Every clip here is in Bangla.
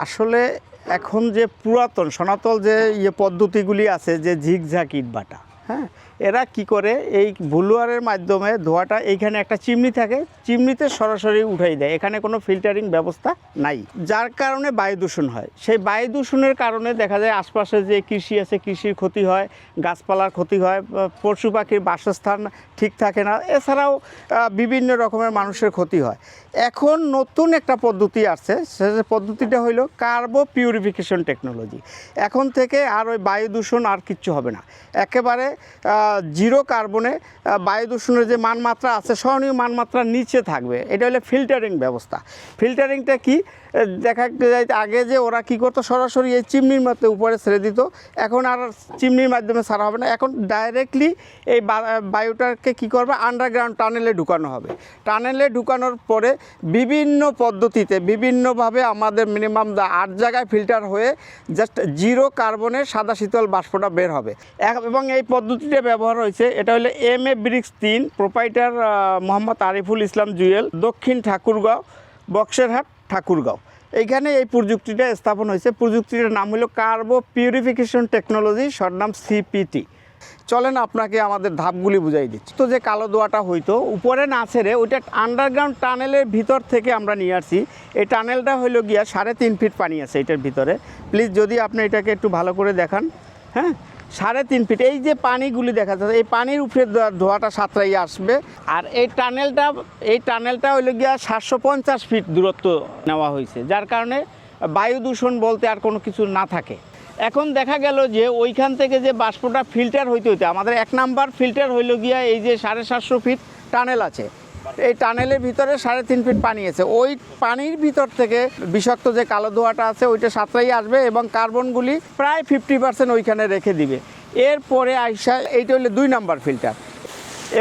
আসলে এখন যে পুরাতন সনাতন যে পদ্ধতিগুলি আছে যে ঝিকঝাক ইটভাটা, হ্যাঁ, এরা কি করে এই ব্লুয়ারের মাধ্যমে ধোঁয়াটা এইখানে একটা চিমনি থাকে, চিমনিতে সরাসরি উঠাই দেয়, এখানে কোনো ফিল্টারিং ব্যবস্থা নাই, যার কারণে বায়ু দূষণ হয়। সেই বায়ু দূষণের কারণে দেখা যায় আশপাশে যে কৃষি আছে কৃষির ক্ষতি হয়, গাছপালার ক্ষতি হয়, পশু পাখির বাসস্থান ঠিক থাকে না, এছাড়াও বিভিন্ন রকমের মানুষের ক্ষতি হয়। এখন নতুন একটা পদ্ধতি আসছে, সে পদ্ধতিটা হইল কার্বো পিউরিফিকেশন টেকনোলজি। এখন থেকে আর ওই বায়ু দূষণ আর কিচ্ছু হবে না, একেবারে জিরো কার্বনে বায়ু দূষণের যে মানমাত্রা আছে সহনীয় মানমাত্রার নিচে থাকবে। এটা হলো ফিল্টারিং ব্যবস্থা। ফিল্টারিংটা কি, দেখা যায় আগে যে ওরা কি করতো সরাসরি এই চিমনির মধ্যে উপরে ছেড়ে দিত, এখন আর চিমনির মাধ্যমে ছাড়া হবে না, এখন ডাইরেক্টলি এই বায়ুটাকে কি করবে আন্ডারগ্রাউন্ড টানেলে ঢুকানো হবে। টানেলে ঢুকানোর পরে বিভিন্ন পদ্ধতিতে বিভিন্নভাবে আমাদের মিনিমাম 8 জায়গায় ফিল্টার হয়ে জাস্ট জিরো কার্বনের সাদা শীতল বাষ্পটা বের হবে। এবং এই পদ্ধতিটা ব্যবহার হয়েছে, এটা হলো MA bricks 3, proprietor Mohammad Ariful Islam Jewel, দক্ষিণ ঠাকুরগাঁও, বক্সেরহাট ঠাকুরগাঁও। এইখানে এই প্রযুক্তিটা স্থাপন হয়েছে। প্রযুক্তিটার নাম হলো কার্বো পিউরিফিকেশন টেকনোলজি, শর্ট নাম CPT। চলেন আপনাকে আমাদের ধাপগুলি বুঝাই দিচ্ছি। তো যে কালো ধোঁয়াটা হইতো উপরে না ছেড়ে ওইটা আন্ডারগ্রাউন্ড টানেলের ভিতর থেকে আমরা নিয়ে আসছি। এই টানেলটা হইলো গিয়া 3.5 ফিট পানি আছে এটার ভিতরে। প্লিজ যদি আপনি এটাকে একটু ভালো করে দেখান, হ্যাঁ, 3.5 ফিট। এই যে পানিগুলি দেখা যাচ্ছে এই পানির উপরে ধোঁয়াটা সাঁতরাইয়ে আসবে। আর এই টানেলটা হইলো গিয়া 750 ফিট দূরত্ব নেওয়া হয়েছে, যার কারণে বায়ু দূষণ বলতে আর কোনো কিছু না থাকে। এখন দেখা গেল যে ওইখান থেকে যে বাষ্পটা ফিল্টার হইতে আমাদের 1 নাম্বার ফিল্টার হইল গিয়া এই যে 750 ফিট টানেল আছে, এই টানেলের ভিতরে 3.5 ফিট পানি আছে। ওই পানির ভিতর থেকে বিষাক্ত যে কালো ধোঁয়াটা আছে ওইটা সাঁতরাই আসবে এবং কার্বনগুলি প্রায় 50% ওইখানে রেখে দিবে। এরপরে আইসা এইটা হইলে 2 নাম্বার ফিল্টার,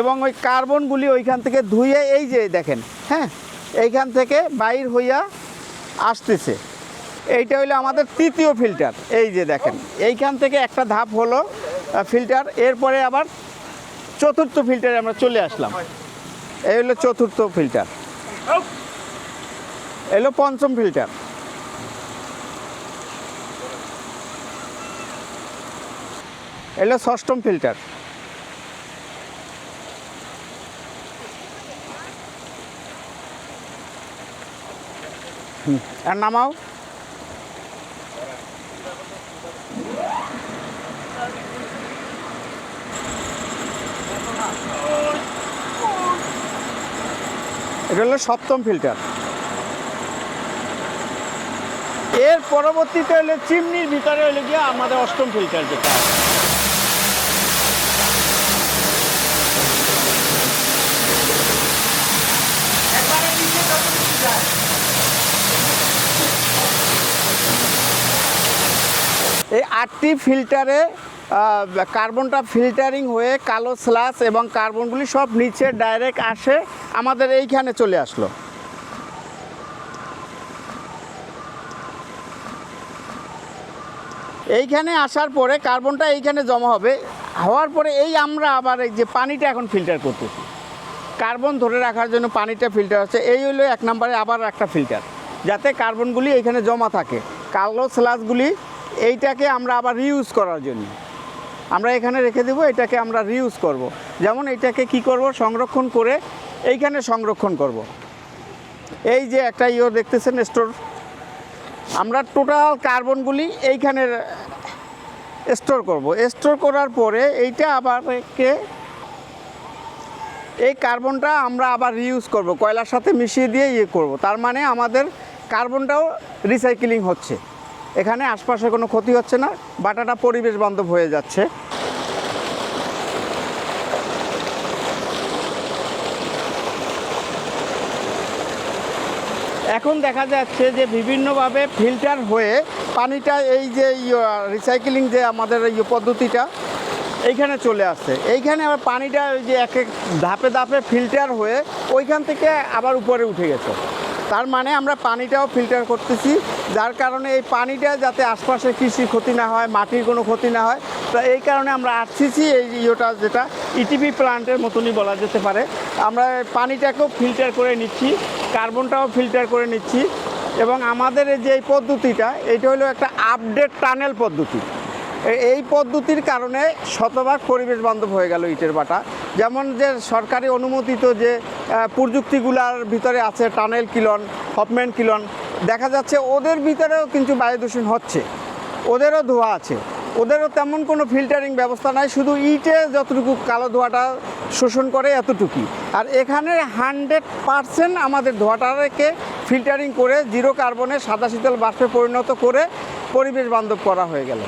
এবং ওই কার্বনগুলি ওইখান থেকে ধুয়ে এই যে দেখেন, হ্যাঁ, এইখান থেকে বাইর হইয়া আসতেছে। এইটা হইলো আমাদের 3য় ফিল্টার। এই যে দেখেন এইখান থেকে একটা ধাপ হলো ফিল্টার, এরপরে আবার 4র্থ ফিল্টারে আমরা চলে আসলাম। এই হলো 4র্থ ফিল্টার, এলো 5ম ফিল্টার, এলো 6ম ফিল্টার, আর নামাও। এটা হলো 7ম ফিল্টার। এর পরবর্তীতে হলো চিমনির ভিতরে হলো গিয়ে আমাদের 8ম ফিল্টার, যেটা এই 8টি ফিল্টারে কার্বনটা ফিল্টারিং হয়ে কালো স্লাস এবং কার্বনগুলি সব নিচে ডাইরেক্ট আসে আমাদের এইখানে চলে আসলো। এইখানে আসার পরে কার্বনটা এইখানে জমা হবে, হওয়ার পরে এই আমরা আবার এই যে পানিটা এখন ফিল্টার করতেছি, কার্বন ধরে রাখার জন্য পানিটা ফিল্টার হচ্ছে। এই হলো 1 নম্বরে আবার একটা ফিল্টার, যাতে কার্বনগুলি এইখানে জমা থাকে। কালো স্লাসগুলি এইটাকে আমরা আবার রিউজ করার জন্য আমরা এখানে রেখে দেবো, এটাকে আমরা রিউজ করব। যেমন এইটাকে কি করব, সংরক্ষণ করে এইখানে সংরক্ষণ করব। এই যে একটা দেখতেছেন স্টোর, আমরা টোটাল কার্বনগুলি এইখানে স্টোর করব। স্টোর করার পরে এইটা আবার এই কার্বনটা আমরা আবার রিউজ করব, কয়লার সাথে মিশিয়ে দিয়ে করব। তার মানে আমাদের কার্বনটাও রিসাইক্লিং হচ্ছে, এখানে আশপাশে কোনো ক্ষতি হচ্ছে না, বাটাটা পরিবেশ বান্ধব হয়ে যাচ্ছে। এখন দেখা যাচ্ছে যে বিভিন্নভাবে ফিল্টার হয়ে পানিটা এই যে রিসাইক্লিং যে আমাদের পদ্ধতিটা এইখানে চলে আসছে। এইখানে আবার পানিটা ওই যে এক এক ধাপে ধাপে ফিল্টার হয়ে ওইখান থেকে আবার উপরে উঠে গেছে। তার মানে আমরা পানিটাও ফিল্টার করতেছি, যার কারণে এই পানিটা যাতে আশপাশে কৃষির ক্ষতি না হয়, মাটির কোনো ক্ষতি না হয়। তো এই কারণে আমরা RCC এই যেটা ETP প্লান্টের মতনই বলা যেতে পারে, আমরা পানিটাকেও ফিল্টার করে নিচ্ছি, কার্বনটাও ফিল্টার করে নিচ্ছি, এবং আমাদের এই যে এই পদ্ধতিটা এটা হলো একটা আপডেট টানেল পদ্ধতি। এই পদ্ধতির কারণে শতভাগ পরিবেশ বান্ধব হয়ে গেল ইটের ভাটা। যেমন যে সরকারি অনুমোদিত যে প্রযুক্তিগুলার ভিতরে আছে টানেল কিলন, হফম্যান কিলন, দেখা যাচ্ছে ওদের ভিতরেও কিন্তু বায়ু দূষণ হচ্ছে, ওদেরও ধোঁয়া আছে, ওদেরও তেমন কোনো ফিল্টারিং ব্যবস্থা নাই, শুধু ইটে যতটুকু কালো ধোঁয়াটা শোষণ করে এতটুকুই। আর এখানে 100% আমাদের ধোঁয়াটাকে ফিল্টারিং করে জিরো কার্বনে সাদা শীতল বাষ্পে পরিণত করে পরিবেশ বান্ধব করা হয়ে গেল।